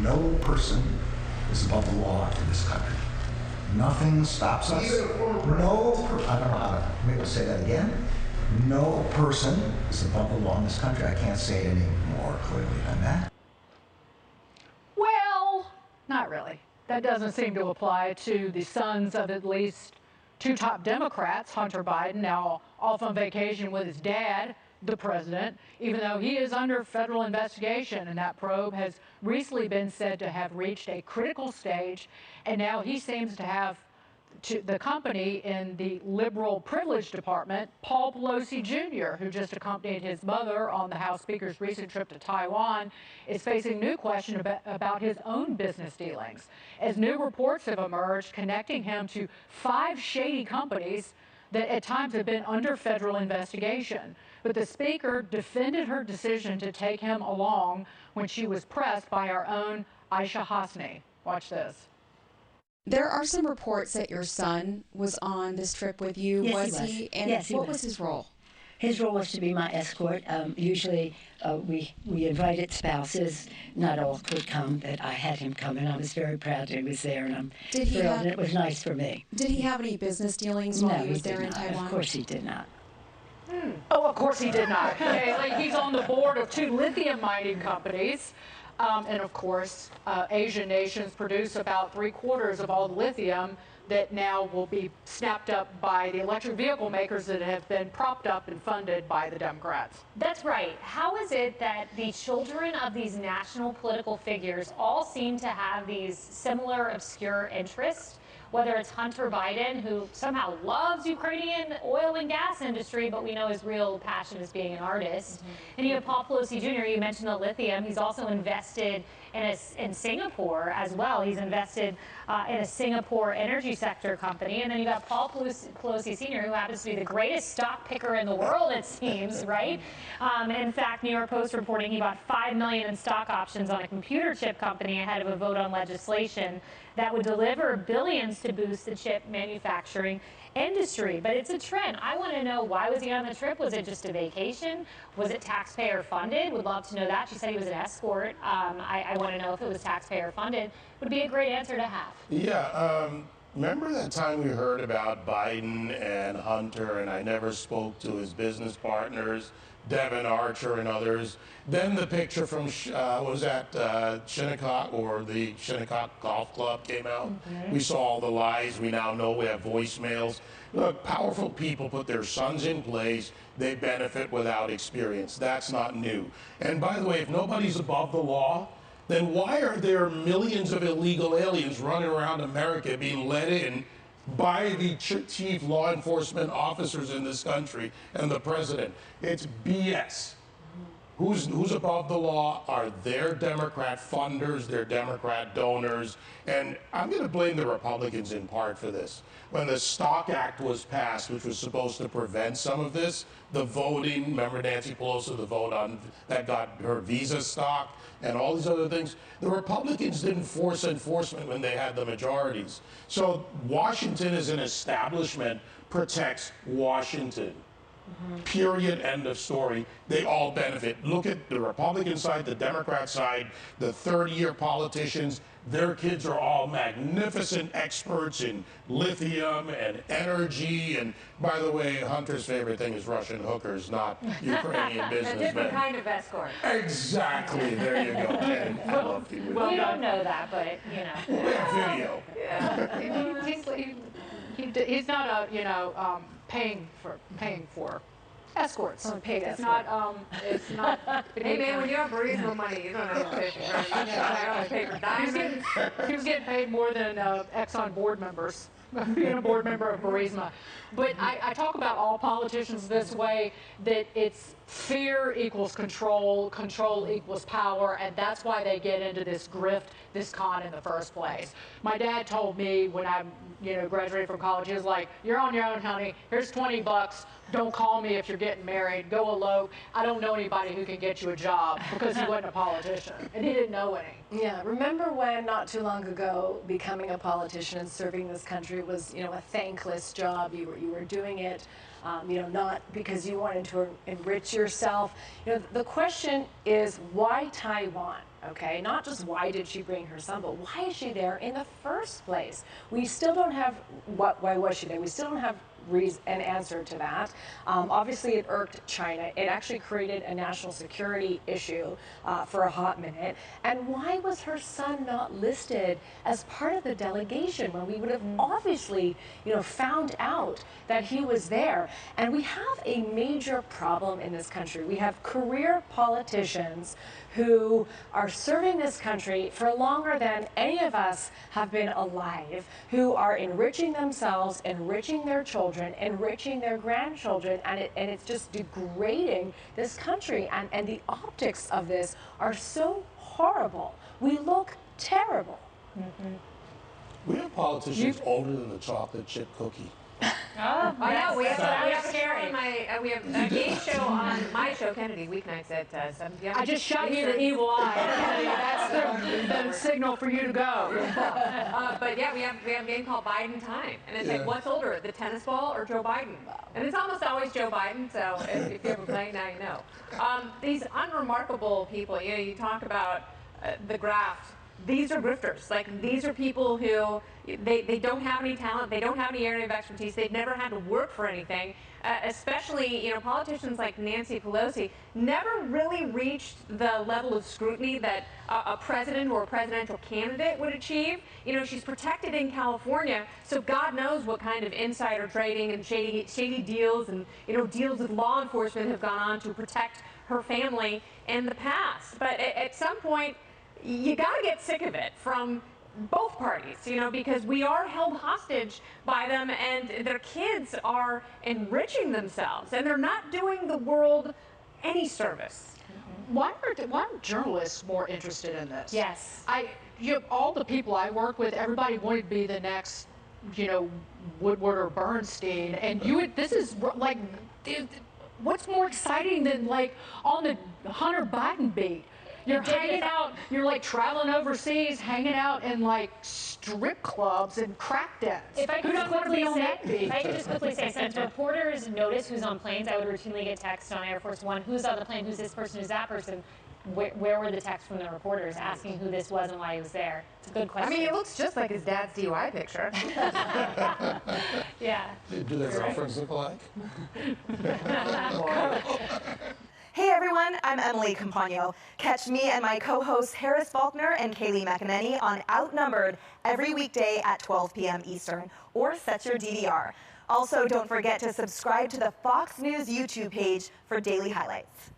No person is above the law in this country. Nothing stops us. I don't know how to, maybe I'll say that again. No person is above the law in this country. I can't say it any more clearly than that. Well, not really. That doesn't seem to apply to the sons of at least two top Democrats, Hunter Biden, now off on vacation with his dad, the president, even though he is under federal investigation, and that probe has recently been said to have reached a critical stage, and now he seems to have the company in the liberal privilege department, Paul Pelosi Jr., who just accompanied his mother on the House Speaker's recent trip to Taiwan, is facing new questions about his own business dealings, as new reports have emerged connecting him to 5 shady companies that at times have been under federal investigation. But the Speaker defended her decision to take him along when she was pressed by our own Aisha Hasni. Watch this. There are some reports that your son was on this trip with you. Yes, was he? And yes, he what was. was his role? His role was to be my escort. Usually we invited spouses. Not all could come, but I had him come, and I was very proud that he was there, and I'm thrilled, and it was nice for me. Did he have any business dealings while he was there in Taiwan? Of course he did not. Oh, of course he did not. Okay, like he's on the board of 2 lithium mining companies. And of course, Asian nations produce about 3/4 of all the lithium that now will be snapped up by the electric vehicle makers that have been propped up and funded by the Democrats. That's right. How is it that the children of these national political figures all seem to have these similar obscure interests? Whether it's Hunter Biden, who somehow loves Ukrainian oil and gas industry, but we know his real passion is being an artist. And you have Paul Pelosi Jr., you mentioned the lithium. He's also invested in Singapore as well. He's invested in a Singapore energy sector company. And then you got Paul Pelosi Sr., who happens to be the greatest stock picker in the world, it seems, right? In fact, New York Post reporting he bought $5 million in stock options on a computer chip company ahead of a vote on legislation that would deliver billions to boost the chip manufacturing industry. But it's a trend. I want to know, why was he on the trip? Was it just a vacation? Was it taxpayer funded? Would love to know that. She said he was an escort. I want to know if it was taxpayer funded. Would be a great answer to have. Yeah. Remember that time we heard about Biden and Hunter, and I never spoke to his business partners, Devin Archer and others. Then the picture from Shinnecock, or the Shinnecock Golf Club, came out. Mm-hmm. We saw all the lies. We now know we have voicemails. Look, powerful people put their sons in place. They benefit without experience. That's not new. And by the way, if nobody's above the law, then why are there millions of illegal aliens running around America being let in by the chief law enforcement officers in this country and the president? It's BS. Who's above the law are their Democrat funders, their Democrat donors, and I'm going to blame the Republicans in part for this. When the Stock Act was passed, which was supposed to prevent some of this, the voting, remember Nancy Pelosi, the vote on that got her Visa stock and all these other things, the Republicans didn't force enforcement when they had the majorities. So Washington as an establishment protects Washington. Mm-hmm. Period, end of story. They all benefit. Look at the Republican side, the Democrat side, the third-year politicians. Their kids are all magnificent experts in lithium and energy. And by the way, Hunter's favorite thing is Russian hookers, not Ukrainian businessmen. A different kind of escort. Exactly. There you go. And I love you. Well, we don't know that, but you know. Video. Yeah. He's not a paying for escorts. It's not. Hey man, when you have Burisma money, you don't have to pay for very much. I don't pay for diamonds. He was getting paid more than Exxon board members, being a board member of Burisma. But I talk about all politicians this way, that it's fear equals control, control equals power, and that's why they get into this grift, this con in the first place. My dad told me when I graduated from college, he was like, "You're on your own, honey. Here's $20. Don't call me if you're getting married. Go elope. I don't know anybody who can get you a job," because he wasn't a politician and he didn't know any. Yeah, remember when not too long ago becoming a politician and serving this country was, a thankless job. You were doing it not because you wanted to enrich yourself. The question is, why Taiwan? Okay, not just why did she bring her son, but why is she there in the first place? We still don't have why was she there? We still don't have an answer to that. Obviously, it irked China. It actually created a national security issue for a hot minute. And why was her son not listed as part of the delegation when we would have obviously, found out that he was there? And we have a major problem in this country. We have career politicians who are serving this country for longer than any of us have been alive, who are enriching themselves, enriching their children, enriching their grandchildren, and it's just degrading this country. And the optics of this are so horrible. We look terrible. We have politicians older than the chocolate chip cookie. Oh, I know. We have a show on we have a game show on my show, Kennedy, weeknights at 7 p.m. I just shot you the evil eye. That's the signal for you to go. But yeah, we have a game called Biden Time, and it's like, what's older, the tennis ball or Joe Biden? And it's almost always Joe Biden. So if you ever play, now you know. These unremarkable people. You talk about the graft. These are grifters. Like, these are people who they don't have any talent, they don't have any area of expertise, they've never had to work for anything. Especially, politicians like Nancy Pelosi never really reached the level of scrutiny that a president or a presidential candidate would achieve. She's protected in California, so God knows what kind of insider trading and shady deals and deals with law enforcement have gone on to protect her family in the past. But at some point, you got to get sick of it from both parties, because we are held hostage by them, and their kids are enriching themselves, and they're not doing the world any service. Why are journalists more interested in this? Yes. All the people I work with, everybody wanted to be the next, Woodward or Bernstein, and this is like, what's more exciting than like on the Hunter Biden beat? You're hanging out, you're like traveling overseas, hanging out in like strip clubs and crack dens. If I could just quickly say, since reporters notice who's on planes, I would routinely get texts on Air Force One, who's on the plane, who's this person, who's that person. Where were the texts from the reporters asking who this was and why he was there? It's a good question. I mean, it looks just like his dad's DUI picture. Yeah. Do their girlfriends look alike? Hey everyone, I'm Emily Campagno. Catch me and my co-hosts Harris Faulkner and Kaylee McEnany on Outnumbered every weekday at 12 p.m. Eastern, or set your DVR. Also, don't forget to subscribe to the Fox News YouTube page for daily highlights.